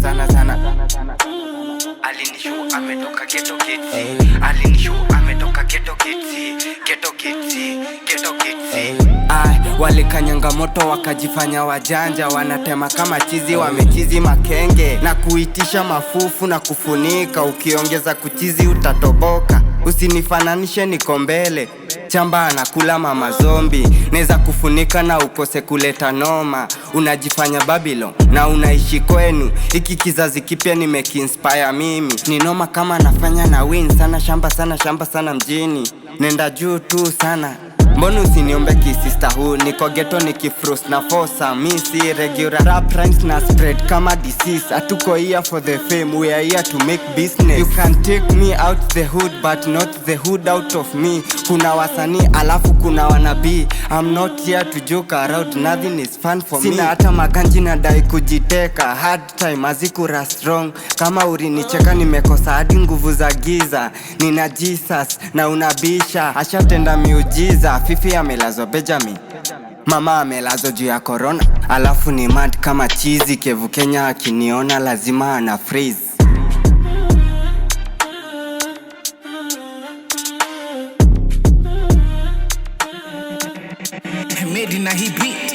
sana sana. Alinishu ametoka ghetto kids, alinishu ametoka ghetto kids, ghetto kids, ghetto kids. Walikanyanga moto wakajifanya wajanja, wanatema kama chizi, wamechizi makenge na kuitisha mafufu na kufunika. Ukiongeza kuchizi utatoboka. Usinifananishe niko mbele, chamba anakula mama zombi. Neza kufunika na ukose kuleta noma. Unajifanya Babylon na unaishi kwenu. Iki kizazi kipya nimekinspire mimi. Ni noma kama nafanya na win sana. Shamba sana, shamba sana mjini. Nenda juu tu sana. Mbona usiniombe kisisterhood? Niko ghetto nikifrost na fosa. Mi si regular rap rhymes na spread kama disease. Atuko here for the fame, we are here to make business. You can take me out the hood but not the hood out of me. Kuna wasanii alafu kuna wanabii. I'm not here to joke around, nothing is fun for me. Sina hata maganji na dai kujiteka. Hard time azikura strong. Kama urinicheka nimekosa hadi nguvu za giza. Nina Jesus na unabisha, ashatenda miujiza. Fifi amelazwa Benjamin, mama amelazwa juu ya corona. Alafu ni mad kama chizi. Kevu Kenya akiniona lazima ana freeze. Made in a beat.